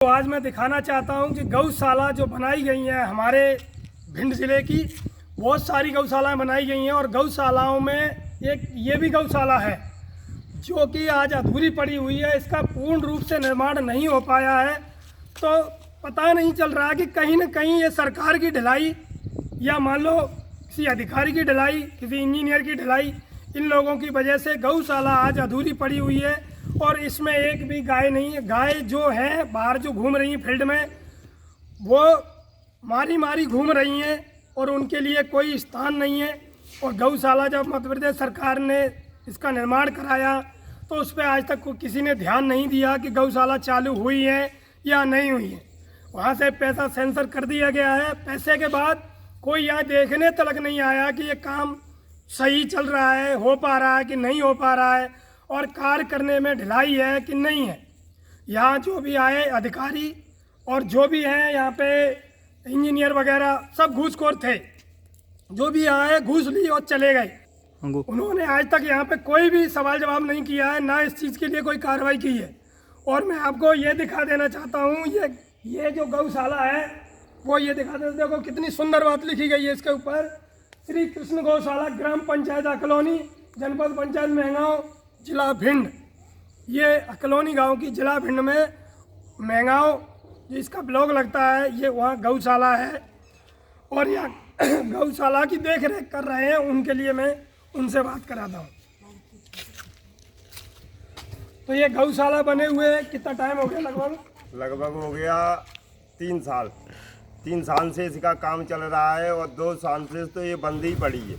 तो आज मैं दिखाना चाहता हूं कि गौशाला जो बनाई गई हैं हमारे भिंड ज़िले की, बहुत सारी गौशालाएं बनाई गई हैं और गौशालाओं में एक ये भी गौशाला है जो कि आज अधूरी पड़ी हुई है। इसका पूर्ण रूप से निर्माण नहीं हो पाया है, तो पता नहीं चल रहा कि कहीं ना कहीं ये सरकार की ढिलाई या मान लो किसी अधिकारी की ढिलाई, किसी इंजीनियर की ढिलाई, इन लोगों की वजह से गौशाला आज अधूरी पड़ी हुई है और इसमें एक भी गाय नहीं है। गाय जो है बाहर जो घूम रही हैं फील्ड में, वो मारी मारी घूम रही हैं और उनके लिए कोई स्थान नहीं है। और गौशाला जब मध्य प्रदेश सरकार ने इसका निर्माण कराया तो उस पर आज तक किसी ने ध्यान नहीं दिया कि गौशाला चालू हुई है या नहीं हुई है। वहाँ से पैसा सेंसर कर दिया गया है, पैसे के बाद कोई यहाँ देखने तक नहीं आया कि ये काम सही चल रहा है, हो पा रहा है कि नहीं हो पा रहा है और कार्य करने में ढिलाई है कि नहीं है। यहाँ जो भी आए अधिकारी और जो भी हैं यहाँ पे इंजीनियर वगैरह सब घूसखोर थे, जो भी आए घूस ली और चले गए। उन्होंने आज तक यहाँ पे कोई भी सवाल जवाब नहीं किया है, ना इस चीज़ के लिए कोई कार्रवाई की है। और मैं आपको ये दिखा देना चाहता हूँ, ये जो गौशाला है वो ये दिखा देते, देखो कितनी सुंदर बात लिखी गई है इसके ऊपर। श्री कृष्ण गौशाला, ग्राम पंचायत अकलोनी, जनपद पंचायत महगांव, जिला भिंड। ये अकलोनी गांव की जिला भिंड में महगांव जिसका ब्लॉक लगता है, ये वहाँ गौशाला है। और यहाँ गौशाला की देख रेख कर रहे हैं, उनके लिए मैं उनसे बात कराता हूँ। तो ये गौशाला बने हुए कितना टाइम हो गया? लगभग हो गया 3 साल। 3 साल से इसका काम चल रहा है और 2 साल से तो ये बंद ही पड़ी है।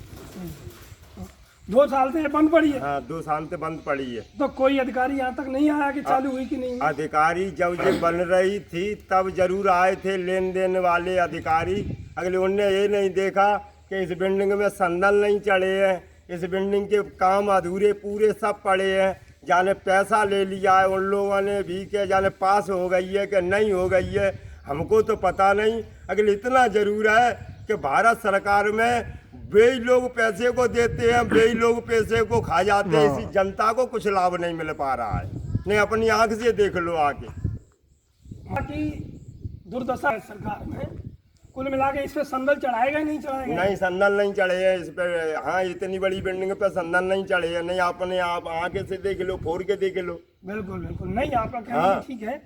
2 साल से ये बंद पड़ी है? हाँ, 2 साल से बंद पड़ी है। तो कोई अधिकारी यहाँ तक नहीं आया कि चालू हुई कि नहीं? अधिकारी जब ये बन रही थी तब जरूर आए थे लेन देन वाले अधिकारी। अगले उनने ये नहीं देखा कि इस बिल्डिंग में संदल नहीं चढ़े हैं, इस बिल्डिंग के काम अधूरे पूरे सब पड़े हैं। जाने पैसा ले लिया है उन लोगों ने भी, के जाने पास हो गई है कि नहीं हो गई है, हमको तो पता नहीं। अगले इतना जरूर है कि भारत सरकार में वे लोग पैसे को देते हैं, वे लोग पैसे को खा जाते हैं, इसी जनता को कुछ लाभ नहीं मिल पा रहा है। नहीं, अपनी आंख से देख लो आके। बाकी दुर्दशा है सरकार में, कुल मिला के इस पे संदल चढ़ाएगा नहीं चढ़ाएगा? नहीं, संदल नहीं चढ़े हैं इस पे। हाँ, इतनी बड़ी बिल्डिंग पे संदल नहीं चढ़े हैं। नहीं, अपने आप आंखें से देख लो, फोड़ के देख लो। बिल्कुल बिल्कुल नहीं, आपका कहना ठीक है।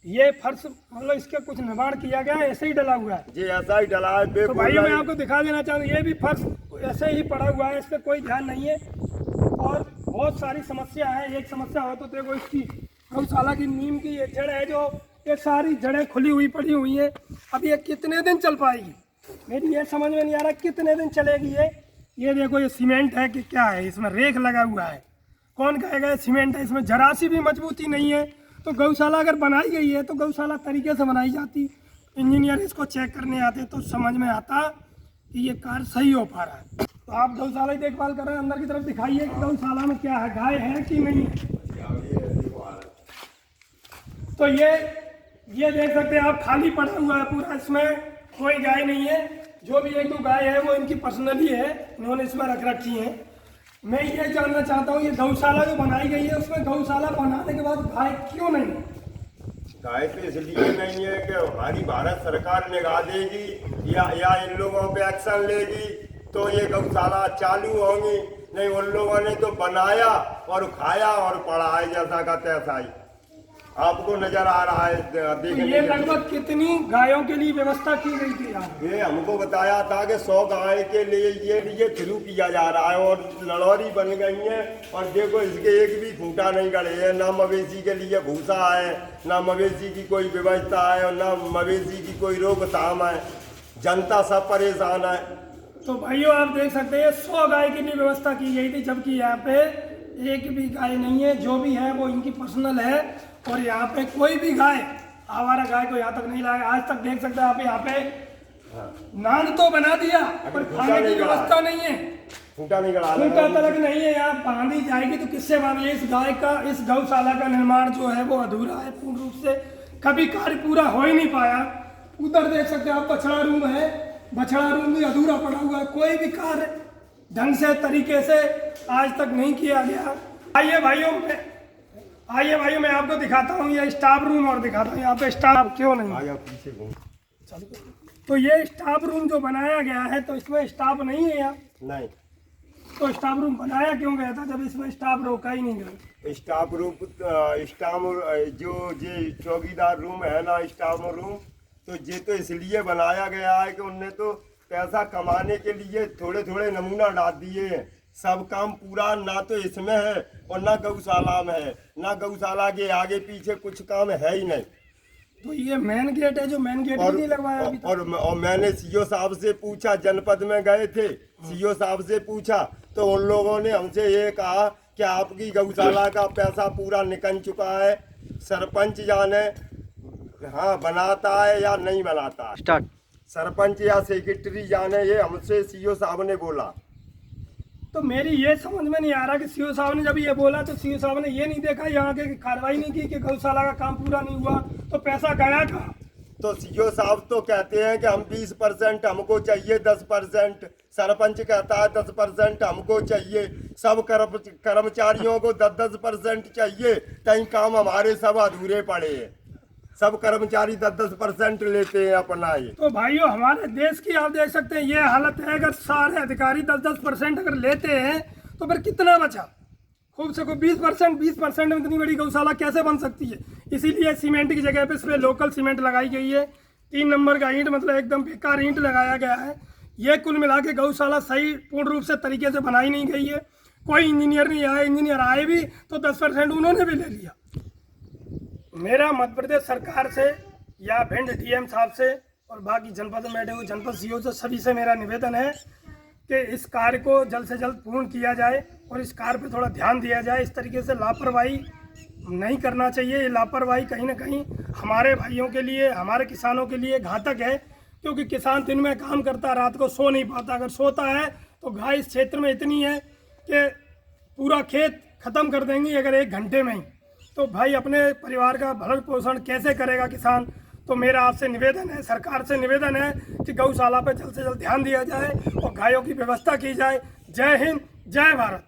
ये फर्श मतलब इसका कुछ निर्माण किया गया है, ऐसे ही डला हुआ है जी, ऐसा ही डला है। तो भाई मैं आपको दिखा देना चाहूँ, ये भी फर्श ऐसे ही पड़ा हुआ है, इस पर कोई ध्यान नहीं है। और बहुत सारी समस्या है। एक समस्या हो तो देखो इसकी गौशाला की नीम की ये जड़ है, जो ये सारी जड़ें खुली हुई पड़ी हुई हैं। अब ये कितने दिन चल पाएगी, मेरी ये समझ में नहीं आ रहा कितने दिन चलेगी ये देखो ये सीमेंट है कि क्या है, इसमें रेख लगा हुआ है, कौन कहेगा ये सीमेंट है? इसमें जरा सी भी मजबूती नहीं है। तो गौशाला अगर बनाई गई है तो गौशाला तरीके से बनाई जाती, इंजीनियर इसको चेक करने आते तो समझ में आता कि ये कार्य सही हो पा रहा है। तो आप गौशाला की देखभाल कर रहे हैं, अंदर की तरफ दिखाइए कि गौशाला में क्या है, गाय है कि नहीं है। तो ये देख सकते हैं आप, खाली पड़ा हुआ है पूरा, इसमें कोई गाय नहीं है। जो भी 1-2 गाय है वो इनकी पर्सनली है, इन्होंने इसमें रख रखी है। मैं ये जानना चाहता हूँ, ये गौशाला जो बनाई गई है उसमें गौशाला बनाने के बाद गाय क्यों नहीं है? गाय तो इसलिए नहीं है कि हमारी भारत सरकार निगाह देगी या इन लोगों पे एक्शन लेगी तो ये गौशाला चालू होंगी। नहीं, उन लोगों ने तो बनाया और खाया और पड़ा है जैसा का तैसा ही आपको नजर आ रहा है। देखने ये लगभग कितनी गायों के लिए व्यवस्था की गई थी यार? ये हमको बताया था कि 100 गाय के लिए ये शुरू किया जा रहा है और लड़ौरी बन गई है। और देखो इसके एक भी खूंटा नहीं गड़े हैं, ना मवेशी के लिए भूसा है, ना मवेशी की कोई व्यवस्था है और ना मवेशी की कोई रोकथाम है। जनता सब परेशान है। तो भाइयों आप देख सकते हैं 100 गाय के लिए व्यवस्था की गई थी, जबकि यहाँ पे एक भी गाय नहीं है। जो भी है वो इनकी पर्सनल है और यहाँ पे कोई भी गाय, आवारा गाय को यहाँ तक नहीं लाया। आज तक देख सकते हैं आप, यहाँ पे नाद तो बना दिया पर खाने की व्यवस्था नहीं है, खूंटा तलक नहीं है। यहाँ बांधी जाएगी तो किससे बांधी? इस गाय का, इस गौशाला का निर्माण जो है वो अधूरा है पूर्ण रूप से, कभी कार्य पूरा हो ही नहीं पाया। उधर देख सकते हैं आप, बछड़ा रूम है, बछड़ा रूम भी अधूरा पड़ा हुआ है, कोई भी कार्य ढंग से तरीके से आज तक नहीं किया गया। आइए भाइयों, आइए भाई, मैं आपको दिखाता हूँ ये स्टाफ रूम और दिखाता हूँ यहाँ पे स्टाफ क्यों नहीं। आया पीछे घूम। तो ये स्टाफ रूम जो बनाया गया है तो इसमें स्टाफ नहीं है यहाँ। नहीं, तो स्टाफ रूम बनाया क्यों गया था जब इसमें स्टाफ रोका ही नहीं गया। स्टाफ रूम जो ये चौकीदार रूम है ना, स्टाफ रूम, तो ये तो इसलिए बनाया गया है कि उनने तो पैसा कमाने के लिए थोड़े थोड़े नमूना डाल दिए हैं। सब काम पूरा ना तो इसमें है और ना गौशाला में है, ना गौशाला के आगे पीछे कुछ काम है ही नहीं। तो ये मेन गेट है जो मेन गेट भी नहीं लगवाया अभी तक। और मैंने सीओ साहब से पूछा, जनपद में गए थे, सीओ साहब से पूछा तो उन लोगों ने हमसे ये कहा कि आपकी गौशाला का पैसा पूरा निकल चुका है, सरपंच जाने हाँ बनाता है या नहीं बनाता है। स्टार्ट। सरपंच या सेक्रेटरी जाने, ये हमसे सीओ साहब ने बोला। तो मेरी ये समझ में नहीं आ रहा कि सीओ साहब ने जब ये बोला तो सीओ साहब ने ये नहीं देखा, यहाँ के कार्रवाई नहीं की कि गौशाला का काम पूरा नहीं हुआ तो पैसा गया कहाँ। तो सीओ साहब तो कहते हैं कि हम 20% हमको चाहिए, 10%। सरपंच कहता है 10% हमको चाहिए। सब कर्मचारियों को 10% चाहिए। कई काम हमारे सब अधूरे पड़े हैं। सब कर्मचारी 10% लेते हैं अपना ये। तो भाइयों, हमारे देश की आप देख सकते हैं ये हालत है। अगर सारे अधिकारी 10% अगर लेते हैं तो फिर कितना बचा। खूब से खूब 20% में इतनी बड़ी गौशाला कैसे बन सकती है। इसीलिए सीमेंट की जगह पे इस पर लोकल सीमेंट लगाई गई है। 3 नंबर का ईंट, मतलब एकदम बेकार ईंट लगाया गया है। ये कुल मिला के गौशाला सही पूर्ण रूप से तरीके से बनाई नहीं गई है। कोई इंजीनियर नहीं आया, इंजीनियर आए भी तो 10% उन्होंने भी ले लिया। मेरा मध्य प्रदेश सरकार से या भिंड डीएम साहब से और बाकी जनपद में बैठे हुए जनपद सीओ से सभी से मेरा निवेदन है कि इस कार्य को जल्द से जल्द पूर्ण किया जाए और इस कार्य पर थोड़ा ध्यान दिया जाए। इस तरीके से लापरवाही नहीं करना चाहिए। ये लापरवाही कहीं ना कहीं हमारे भाइयों के लिए, हमारे किसानों के लिए घातक है, क्योंकि किसान दिन में काम करता है, रात को सो नहीं पाता। अगर सोता है तो गाय इस क्षेत्र में इतनी है कि पूरा खेत खत्म कर देंगी अगर 1 घंटे में ही। तो भाई अपने परिवार का भरण पोषण कैसे करेगा किसान। तो मेरा आपसे निवेदन है, सरकार से निवेदन है कि गौशाला पर जल्द से जल्द ध्यान दिया जाए और गायों की व्यवस्था की जाए। जय हिंद, जय भारत।